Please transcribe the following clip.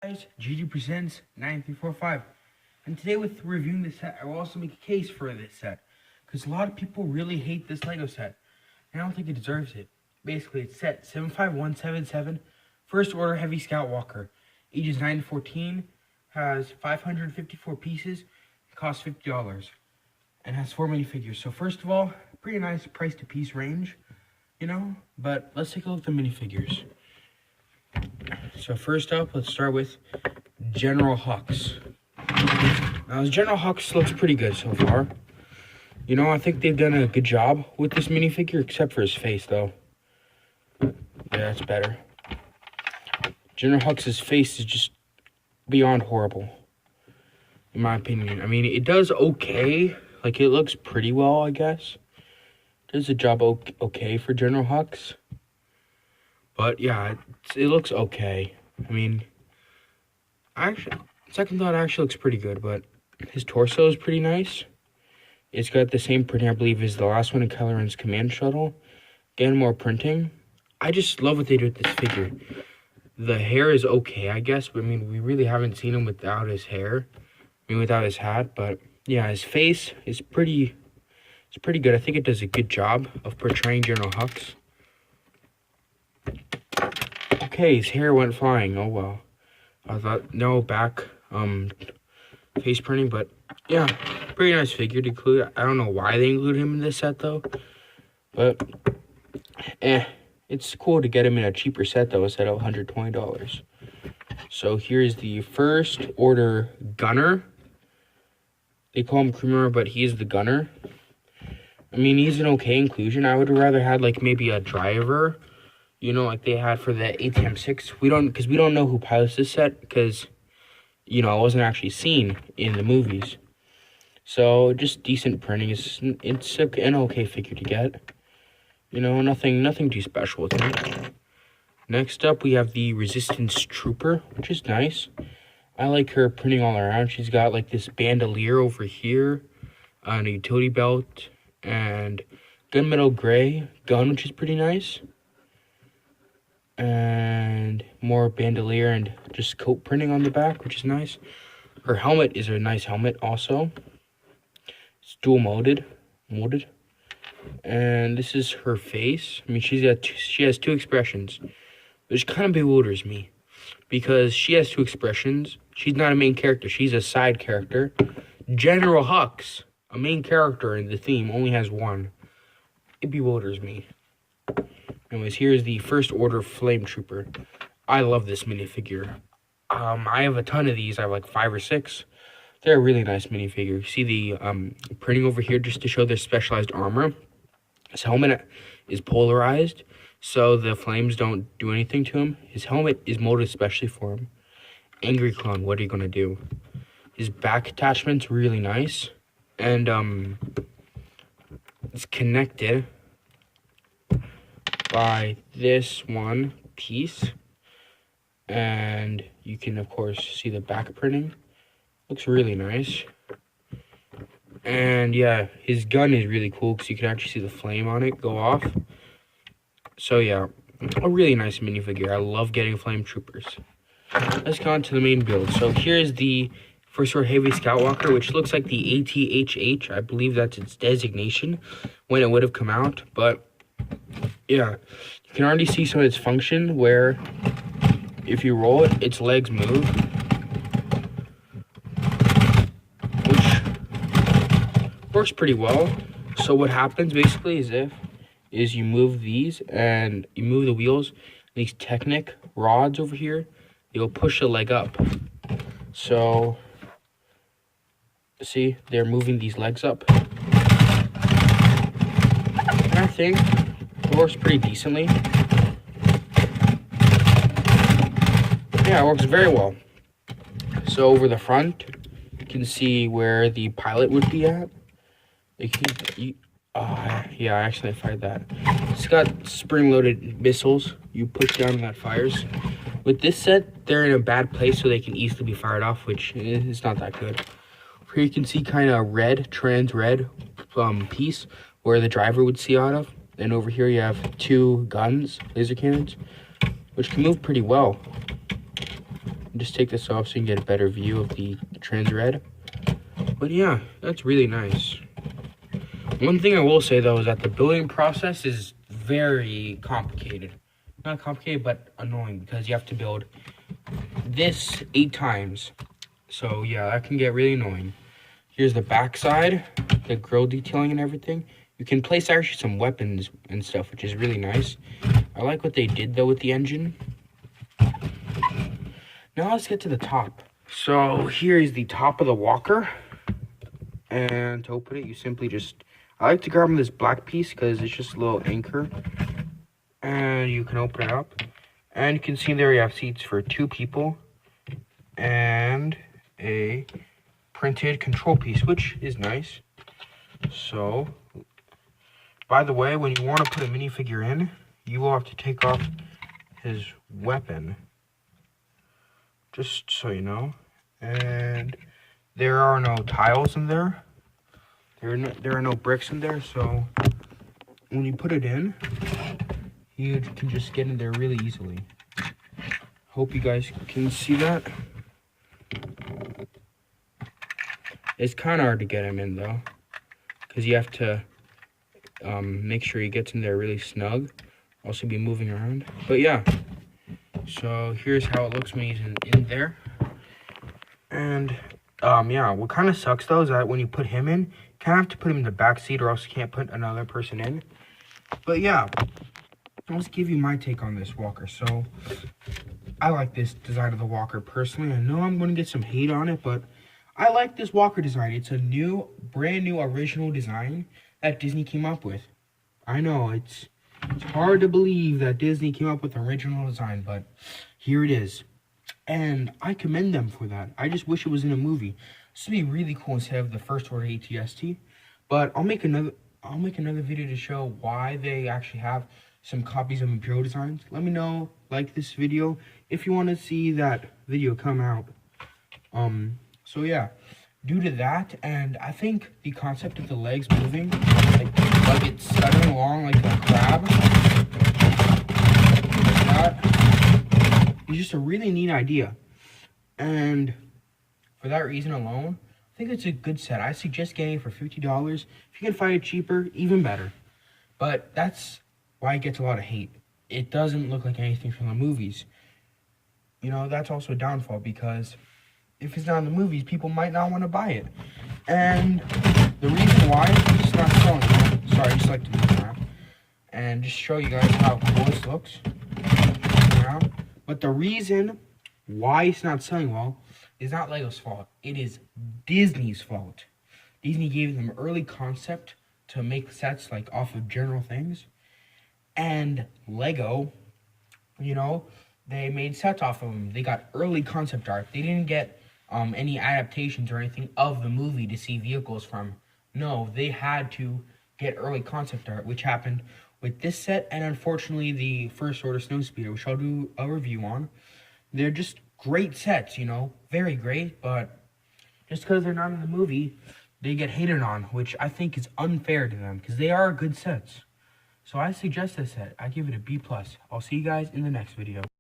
Guys, GG presents 9345, and today with reviewing this set, I will also make a case for this set, because a lot of people really hate this Lego set, and I don't think it deserves it. Basically, it's set 75177, First Order Heavy Scout Walker, ages 9 to 14, has 554 pieces, it costs $50, and has 4 minifigures. So first of all, pretty nice price to piece range, but let's take a look at the minifigures. So first up, let's start with General Hux. Now, General Hux looks pretty good so far. I think they've done a good job with this minifigure, except for his face, though. Yeah, that's better. General Hux's face is just beyond horrible, in my opinion. I mean, it does okay. Like, it looks pretty well, I guess. Does the job okay for General Hux. But yeah, it looks okay. I mean, second thought, actually looks pretty good, but his torso is pretty nice. It's got the same printing, I believe, as the last one in Kylo Ren's command shuttle. Again, more printing. I just love what they do with this figure. The hair is okay, I guess, but I mean, we really haven't seen him without his hair. I mean, without his hat, but yeah, his face is pretty good. I think it does a good job of portraying General Hux. Okay, his hair went flying. Oh well. I thought no back face printing, but yeah, pretty nice figure to include. I don't know why they included him in this set though, but it's cool to get him in a cheaper set though, instead of $120. So here's the First Order Gunner. They call him Creamer, but he's the Gunner. I mean, he's an okay inclusion. I would rather had like maybe a driver. Like they had for the ATM-6. Because we don't know who pilots this set, because, it wasn't actually seen in the movies. So, just decent printing. It's an okay figure to get. Nothing too special with it. Next up, we have the Resistance Trooper, which is nice. I like her printing all around. She's got, like, this bandolier over here, and a utility belt, and gunmetal gray gun, which is pretty nice. And more bandolier and just coat printing on the back, which is nice. Her helmet is a nice helmet also. It's dual molded. And this is her face. I mean, she has two expressions, which kind of bewilders me, because she has two expressions. She's not a main character. She's a side character. General Hux, a main character in the theme, only has one. It bewilders me. Anyways, here's the First Order Flame Trooper. I love this minifigure. I have a ton of these. I have like 5 or 6. They're a really nice minifigure. You see the printing over here just to show their specialized armor. His helmet is polarized, so the flames don't do anything to him. His helmet is molded especially for him. Angry Clone, what are you going to do? His back attachment's really nice. And it's connected by this one piece, and you can of course see the back printing. Looks really nice. And yeah, his gun is really cool because you can actually see the flame on it go off. So yeah, a really nice minifigure. I love getting flame troopers. Let's go on to the main build. So here's the First Order Heavy Scout Walker, which looks like the ATHH. I believe that's its designation when it would have come out, but yeah, you can already see some of its function where if you roll it, its legs move, which works pretty well. So what happens basically is you move these and you move the wheels, these Technic rods over here, you'll push the leg up. So see, they're moving these legs up. And I think it works pretty decently. Yeah, it works very well. So over the front, you can see where the pilot would be at. Yeah, I actually fired that. It's got spring-loaded missiles you push down and that fires. With this set, they're in a bad place, so they can easily be fired off, which is not that good. Here you can see kind of trans red piece where the driver would see out of. And over here you have 2 guns, laser cannons, which can move pretty well. Just take this off so you can get a better view of the trans red. But yeah, that's really nice. One thing I will say though is that the building process is very complicated. Not complicated, but annoying, because you have to build this 8 times. So yeah, that can get really annoying. Here's the back side, the grill detailing and everything. You can place actually some weapons and stuff, which is really nice. I like what they did though with the engine. Now let's get to the top. So here is the top of the walker. And to open it, you simply just, I like to grab this black piece because it's just a little anchor. And you can open it up. And you can see there you have seats for 2 people. And a printed control piece, which is nice. So, by the way, when you want to put a minifigure in, you will have to take off his weapon. Just so you know. And there are no tiles in there. There are no bricks in there, so when you put it in, you can just get in there really easily. Hope you guys can see that. It's kind of hard to get him in though, because you have to make sure he gets in there really snug. Also be moving around. But yeah, so here's how it looks when he's in there. And yeah, what kind of sucks though is that when you put him in, you kind of have to put him in the back seat or else you can't put another person in. But yeah, let's give you my take on this walker. So I like this design of the walker personally. I know I'm going to get some hate on it, but I like this walker design. It's a brand new original design that Disney came up with. I know it's hard to believe that Disney came up with an original design, but here it is. And I commend them for that. I just wish it was in a movie. This would be really cool instead of the First Order ATST. But I'll make another video to show why they actually have some copies of Imperial designs. Let me know, like this video, if you want to see that video come out. So yeah, due to that, and I think the concept of the legs moving, like it's scuttling along like a crab, that is just a really neat idea. And for that reason alone, I think it's a good set. I suggest getting it for $50. If you can find it cheaper, even better. But that's why it gets a lot of hate. It doesn't look like anything from the movies. You know, that's also a downfall, because if it's not in the movies, people might not want to buy it. And the reason why it's not selling, sorry, I just like to move around and just show you guys how cool this looks. But the reason why it's not selling well is not Lego's fault. It is Disney's fault. Disney gave them early concept to make sets like off of general things. And Lego, you know, they made sets off of them. They got early concept art. They didn't get any adaptations or anything of the movie to see vehicles from. No, they had to get early concept art, which happened with this set and unfortunately the First Order Snowspeeder, which I'll do a review on. They're just great sets, you know, very great, but just because they're not in the movie, they get hated on, which I think is unfair to them, because they are good sets. So I suggest this set. I give it a B+. I'll see you guys in the next video.